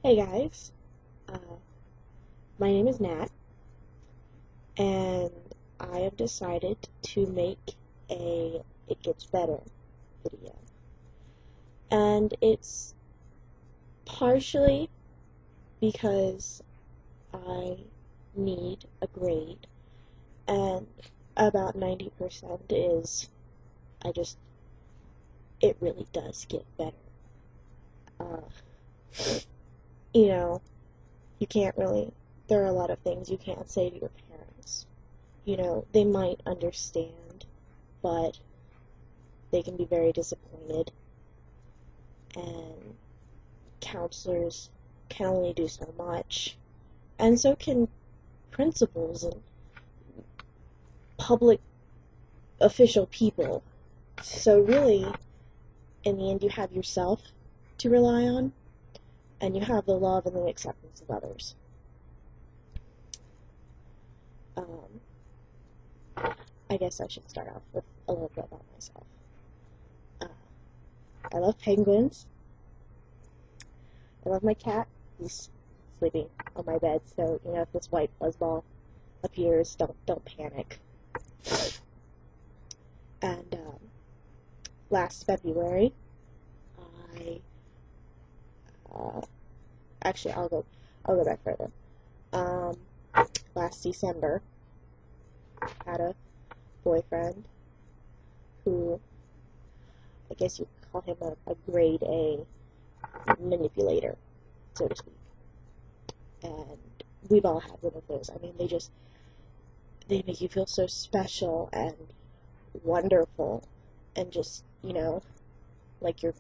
Hey guys, uh, my name is Nat, and I have decided to make a It Gets Better video. And it's partially because I need a grade, and about 90% is it really does get better. Uh, you know, you can't really, there are a lot of things you can't say to your parents. They might understand, but they can be very disappointed, and counselors can only do so much, and so can principals and public official people. So really, in the end, you have yourself to rely on, and you have the love and the acceptance of others. I guess I should start off with a little bit about myself. Uh, I love penguins. I love my cat. He's sleeping on my bed, so if this white buzzball appears, don't panic. And last February, I actually I'll go back further. Last December, I had a boyfriend who, I guess you could call him a grade A manipulator, so to speak. And we've all had one of those. I mean, they make you feel so special and wonderful, and just, like you're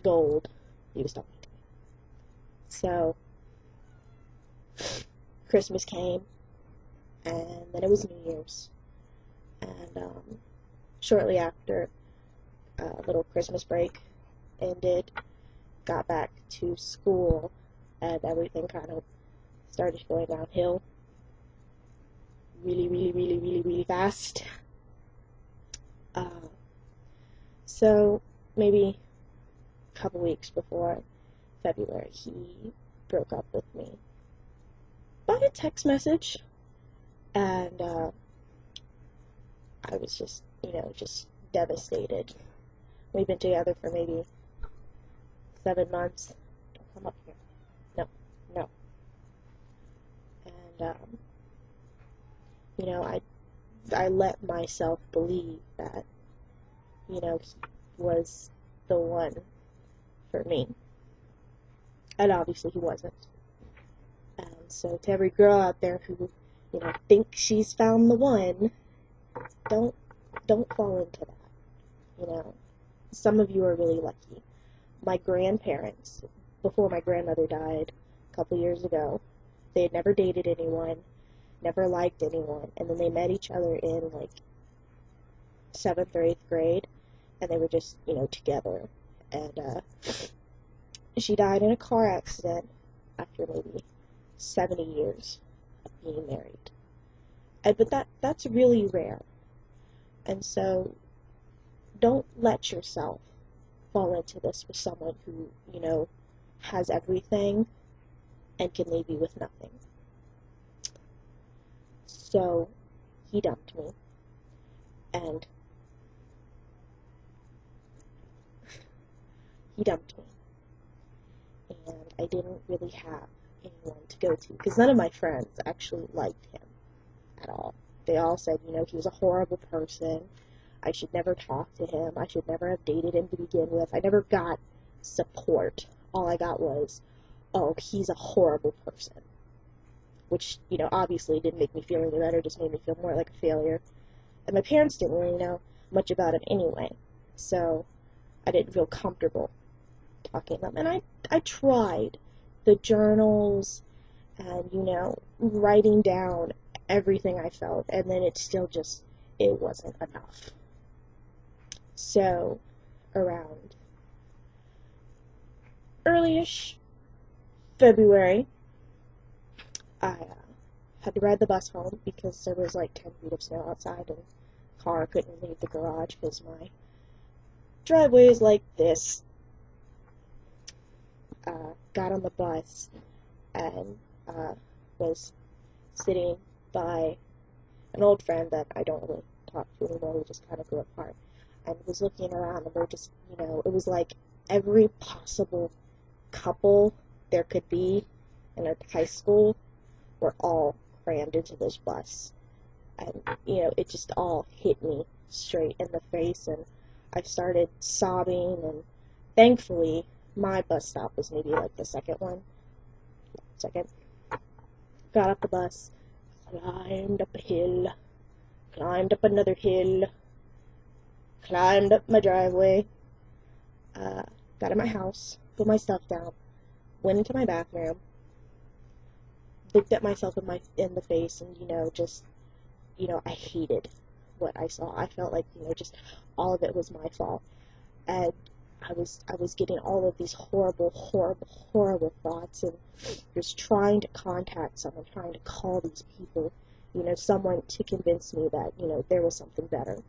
gold. You just don't need to be. So, Christmas came, and then it was New Year's. And shortly after a little Christmas break ended, got back to school, and everything kind of started going downhill really, really, really, really, really fast. So maybe a couple weeks before February, he broke up with me by a text message, and I was just devastated. We've been together for maybe 7 months. Don't come up here. No, no. And I let myself believe that he was the one for me, and obviously he wasn't. And so to every girl out there who thinks she's found the one, don't fall into that. Some of you are really lucky. My grandparents, before my grandmother died a couple years ago, they had never dated anyone, never liked anyone, and then they met each other in like 7th or 8th grade, and they were just together. And she died in a car accident after maybe 70 years of being married. But that's really rare. And so don't let yourself fall into this with someone who, has everything and can leave you with nothing. So he dumped me, and I didn't really have anyone to go to, because none of my friends actually liked him at all. They all said, he was a horrible person. I should never talk to him. I should never have dated him to begin with. I never got support. All I got was, oh, he's a horrible person. Which, obviously didn't make me feel any better, just made me feel more like a failure. And my parents didn't really know much about him anyway, so I didn't feel comfortable talking to them. And I tried the journals and, writing down everything I felt, and then it wasn't enough. So, around early-ish February, I had to ride the bus home because there was like 10 feet of snow outside, and the car couldn't leave the garage because my driveway is like this. got on the bus and was sitting by an old friend that I don't really talk to anymore. We just kind of grew apart, and was looking around, and they're just, it was like every possible couple there could be in a high school were all crammed into this bus. And, it just all hit me straight in the face, and I started sobbing, and thankfully, my bus stop was maybe like the second. Got off the bus, climbed up a hill, climbed up another hill, climbed up my driveway, got in my house, put my stuff down, went into my bathroom, looked at myself in the face, and, I hated what I saw. I felt like, just all of it was my fault. And I was getting all of these horrible, horrible, horrible thoughts, and just trying to contact someone, trying to call these people, someone to convince me that, there was something better.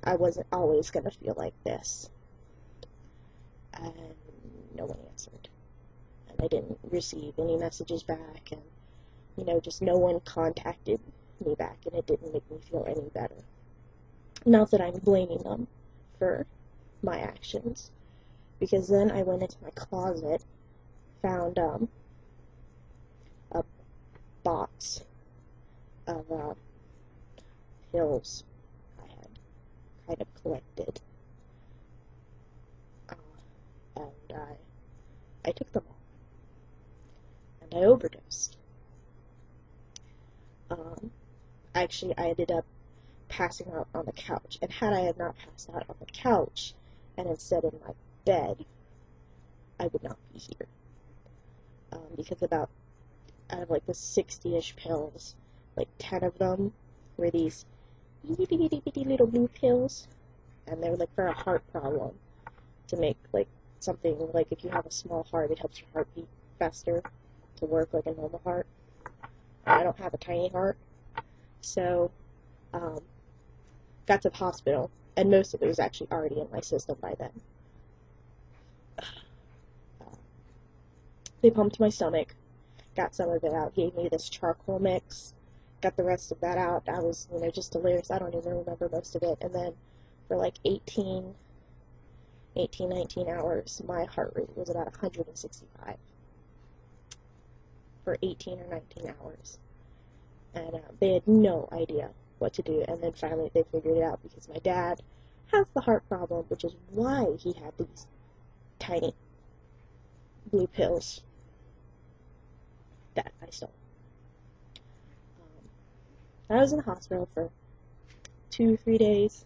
I wasn't always going to feel like this. And no one answered. And I didn't receive any messages back, and, just no one contacted me back, and it didn't make me feel any better. Not that I'm blaming them for my actions, because then I went into my closet, found a box of pills I had kind of collected, and I took them all, and I overdosed. Actually, I ended up passing out on the couch, and had I not passed out on the couch, and instead in my bed, I would not be here. Because out of like the 60-ish pills, like 10 of them were these itty bitty little blue pills, and they were like for a heart problem, to make like something like if you have a small heart, it helps your heart beat faster to work like a normal heart. I don't have a tiny heart, so got to the hospital, and most of it was actually already in my system by then. They pumped my stomach, got some of it out, gave me this charcoal mix, got the rest of that out. I was, just delirious. I don't even remember most of it. And then for like 19 hours, my heart rate was about 165 for 18 or 19 hours. And they had no idea what to do, and then finally they figured it out, because my dad has the heart problem, which is why he had these tiny blue pills that I stole. I was in the hospital for 2-3 days,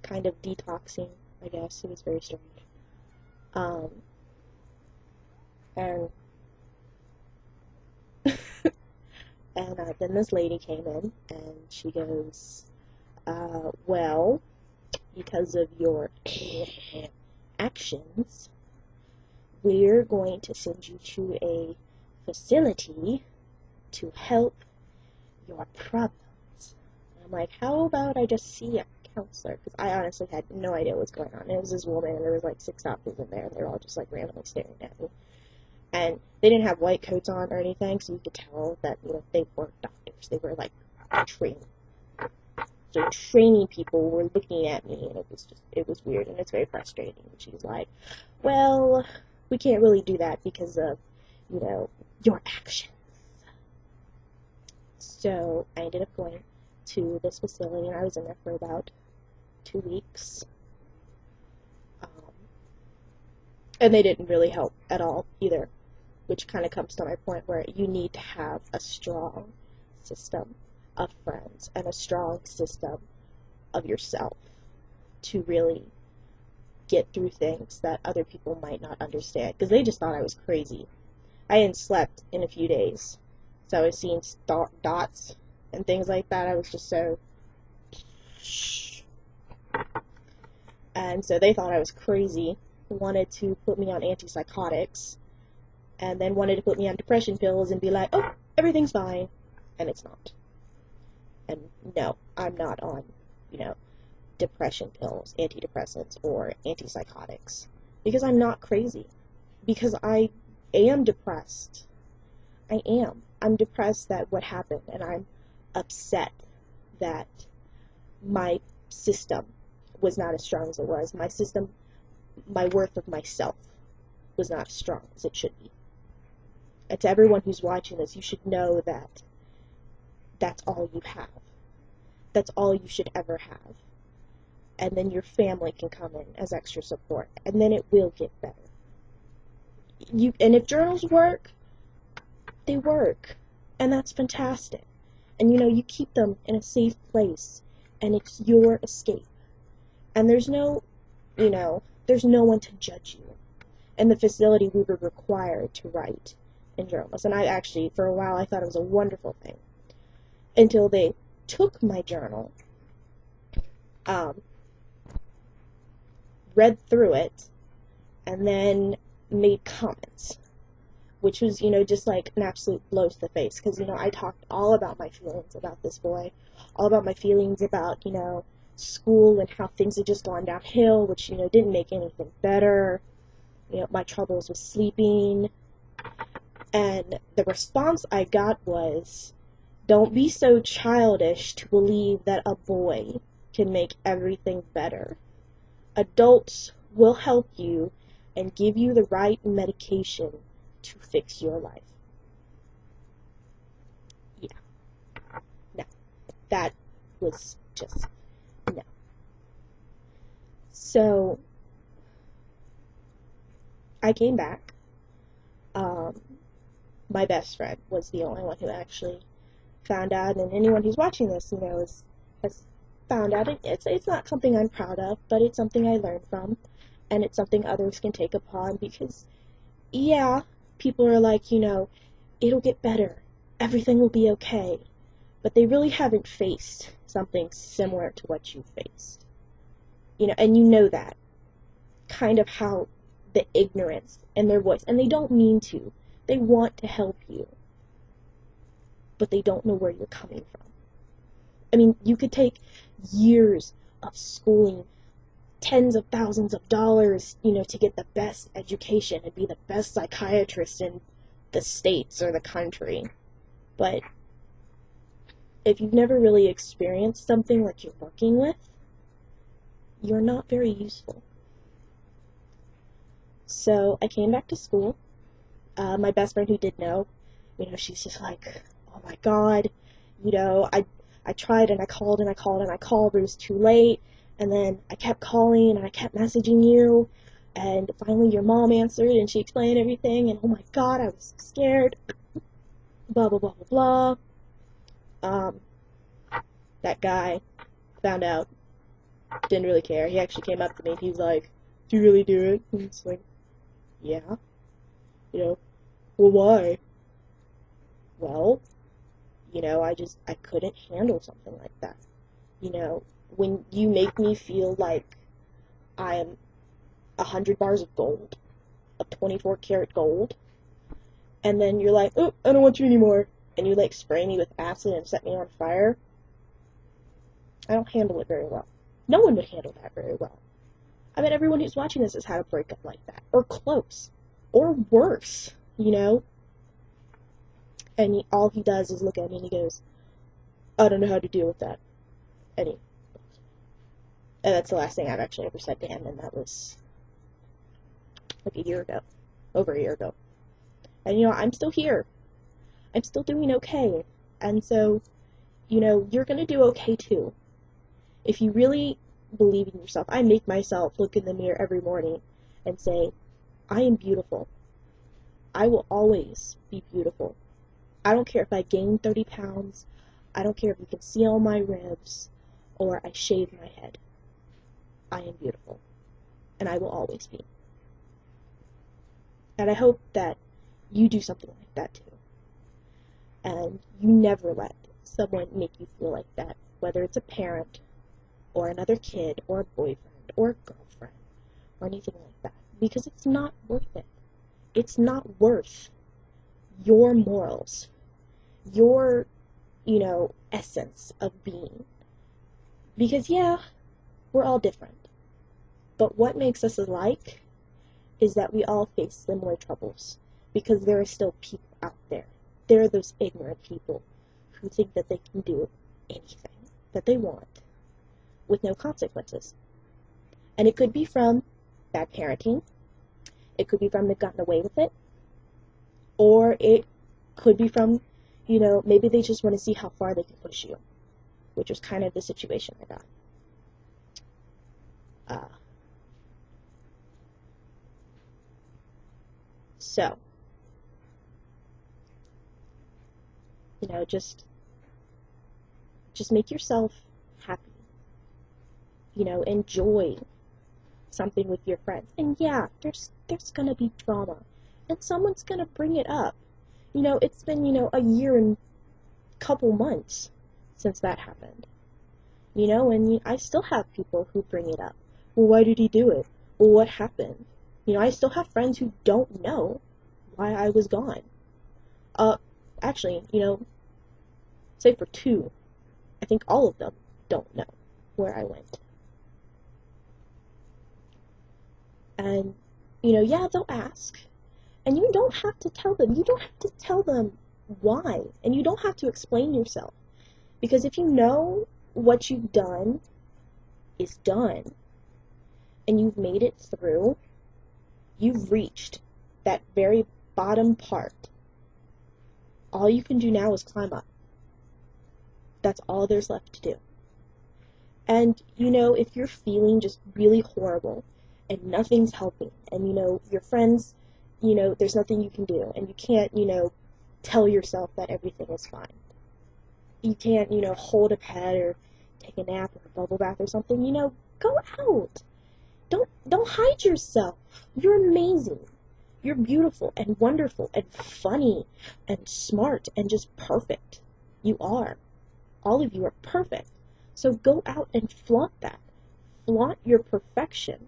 kind of detoxing, I guess. It was very strange. And and then this lady came in, and she goes, well, because of your actions, we're going to send you to a facility to help your problems. And I'm like, how about I just see a counselor? Because I honestly had no idea what was going on. It was this woman, and there was like 6 doctors in there, and they were all just like randomly staring at me. And they didn't have white coats on or anything, so you could tell that, they weren't doctors. They were like trained. So training people were looking at me, and it was weird, and it's very frustrating. And she's like, well, we can't really do that because of, your actions. So I ended up going to this facility, and I was in there for about 2 weeks. And they didn't really help at all either, which kind of comes to my point where you need to have a strong system of friends and a strong system of yourself to really get through things that other people might not understand, because they just thought I was crazy. I hadn't slept in a few days, so I was seeing dots and things like that. I was just so and so they thought I was crazy, wanted to put me on antipsychotics, and then wanted to put me on depression pills and be like, oh, everything's fine, and it's not. And no, I'm not on, depression pills, antidepressants, or antipsychotics, because I'm not crazy. because I am depressed. I am. I'm depressed that what happened, and I'm upset that my system was not as strong as it was. My system, my worth of myself was not as strong as it should be. And to everyone who's watching this, you should know that that's all you have. That's all you should ever have. And then your family can come in as extra support, and then it will get better. And if journals work, they work, and that's fantastic. And you keep them in a safe place, and it's your escape. And there's no one to judge you. In the facility, we were required to write in journals, and I actually, for a while, I thought it was a wonderful thing, until they took my journal, read through it, and then made comments, which was, just like an absolute blow to the face, because, I talked all about my feelings about this boy, all about my feelings about, school and how things had just gone downhill, which, didn't make anything better, my troubles with sleeping, and the response I got was, don't be so childish to believe that a boy can make everything better. Adults will help you and give you the right medication to fix your life. Yeah. No. That was just, no. So, I came back. My best friend was the only one who actually found out, and anyone who's watching this, has found out. It's not something I'm proud of, but it's something I learned from, and it's something others can take upon, because, yeah, people are like, it'll get better, everything will be okay, but they really haven't faced something similar to what you faced, and that, kind of how the ignorance in their voice, and they don't mean to, they want to help you, but they don't know where you're coming from. I mean, you could take years of schooling, tens of thousands of dollars, to get the best education and be the best psychiatrist in the States or the country. But if you've never really experienced something like you're working with, you're not very useful. So I came back to school. My best friend who did know, she's just like, oh my God, I tried and I called and I called and I called, but it was too late. And then I kept calling and I kept messaging you. And finally your mom answered and she explained everything. And oh my God, I was scared. Blah, blah, blah, blah, blah. That guy found out. Didn't really care. He actually came up to me and he was like, do you really do it? And it's like, yeah. Well, why? Well, I couldn't handle something like that. When you make me feel like I am 100 bars of gold, of 24 karat gold, and then you're like, oh, I don't want you anymore, and you spray me with acid and set me on fire, I don't handle it very well. No one would handle that very well. I bet everyone who's watching this has had a breakup like that, or close, or worse, And all he does is look at me and he goes, I don't know how to deal with that. And that's the last thing I've actually ever said to him, and that was like a year ago. Over a year ago. And I'm still here. I'm still doing okay. And so, you're gonna do okay too. If you really believe in yourself, I make myself look in the mirror every morning and say, I am beautiful. I will always be beautiful. I don't care if I gain 30 pounds. I don't care if you can see all my ribs or I shave my head. I am beautiful. And I will always be. And I hope that you do something like that too. And you never let someone make you feel like that, whether it's a parent or another kid or a boyfriend or a girlfriend or anything like that, because it's not worth it. It's not worth your morals, your, essence of being. Because, yeah, we're all different. But what makes us alike is that we all face similar troubles, because there are still people out there. There are those ignorant people who think that they can do anything that they want with no consequences. And it could be from bad parenting, it could be from they've gotten away with it, or it could be from, maybe they just want to see how far they can push you, which was kind of the situation I got. So, just make yourself happy. Enjoy something with your friends. And yeah, there's gonna be drama, and someone's gonna bring it up. It's been, a year and couple months since that happened. And I still have people who bring it up. Well, why did he do it? Well, what happened? I still have friends who don't know why I was gone. Actually, say for 2, I think all of them don't know where I went. And, yeah, they'll ask. And you don't have to tell them. You don't have to tell them why. And you don't have to explain yourself. Because if you know what you've done is done, and you've made it through, you've reached that very bottom part. All you can do now is climb up. That's all there's left to do. And, if you're feeling just really horrible, and nothing's helping, and, your friends, there's nothing you can do, and you can't, tell yourself that everything is fine. You can't, hold a pet or take a nap or a bubble bath or something, go out. Don't hide yourself. You're amazing. You're beautiful and wonderful and funny and smart and just perfect. You are. All of you are perfect. So go out and flaunt that. Flaunt your perfection.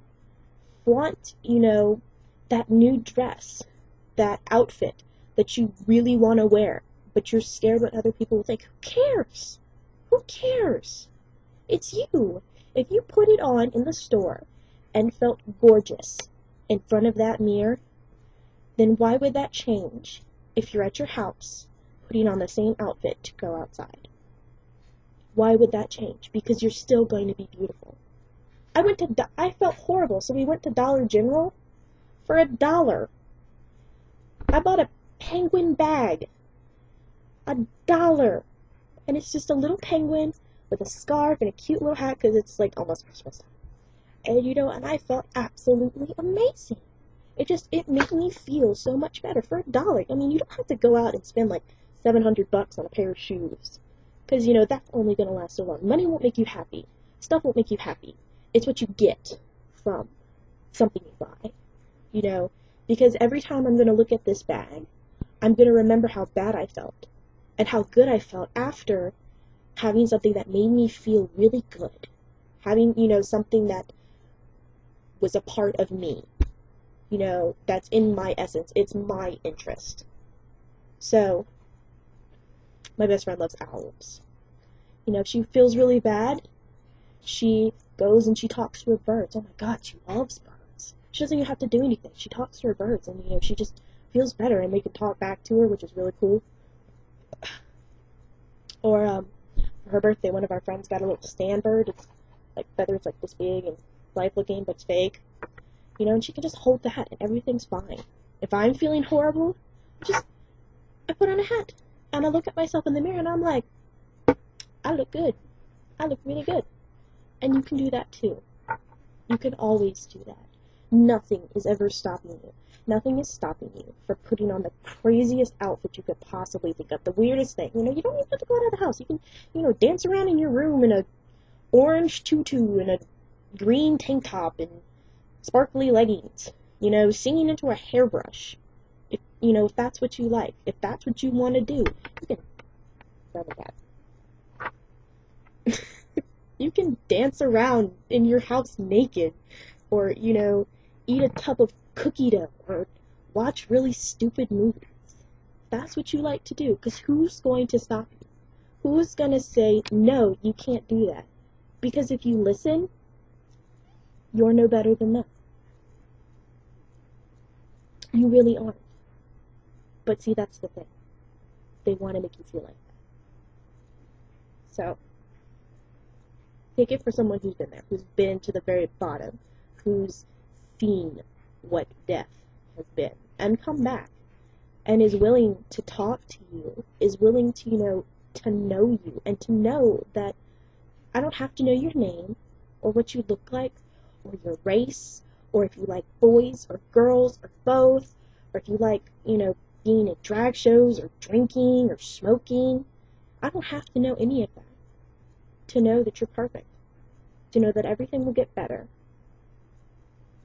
Flaunt, that new dress, that outfit that you really want to wear, but you're scared what other people will think. Who cares? Who cares? It's you. If you put it on in the store and felt gorgeous in front of that mirror, then why would that change if you're at your house putting on the same outfit to go outside? Why would that change? Because you're still going to be beautiful. I felt horrible, so we went to Dollar General for $1. I bought a penguin bag. $1. And it's just a little penguin with a scarf and a cute little hat because it's like almost Christmas. And and I felt absolutely amazing. It made me feel so much better for $1. I mean, you don't have to go out and spend like $700 on a pair of shoes. Because, that's only going to last so long. Money won't make you happy. Stuff won't make you happy. It's what you get from something you buy. Because every time I'm going to look at this bag, I'm going to remember how bad I felt. And how good I felt after having something that made me feel really good. Having, something that was a part of me. That's in my essence. It's my interest. So, my best friend loves owls. If she feels really bad, she goes and she talks to her birds. Oh my God, she loves birds. She doesn't even have to do anything. She talks to her birds, and she just feels better, and they can talk back to her, which is really cool. Or for her birthday, one of our friends got a little sandbird. It's like feathers like this big and life-looking, but it's fake. And she can just hold that, and everything's fine. If I'm feeling horrible, I put on a hat, and I look at myself in the mirror, and I'm like, I look good. I look really good. And you can do that too. You can always do that. Nothing is ever stopping you. Nothing is stopping you from putting on the craziest outfit you could possibly think of. The weirdest thing. You don't even have to go out of the house. You can, dance around in your room in a orange tutu and a green tank top and sparkly leggings. Singing into a hairbrush. If that's what you like. If that's what you want to do. You can... Oh my God. You can dance around in your house naked, or, eat a tub of cookie dough, or watch really stupid movies. That's what you like to do, because who's going to stop you? Who's going to say, no, you can't do that? Because if you listen, you're no better than them. You really aren't. But see, that's the thing. They want to make you feel like that. So, take it for someone who's been there, who's been to the very bottom, who's seen what death has been, and come back, and is willing to talk to you, is willing to, to know you, and to know that I don't have to know your name, or what you look like, or your race, or if you like boys or girls, or both, or if you like, being at drag shows, or drinking, or smoking. I don't have to know any of that to know that you're perfect, to know that everything will get better,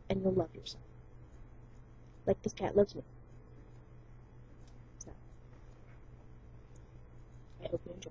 and you'll love yourself. Like this cat loves me. So, I hope you enjoy.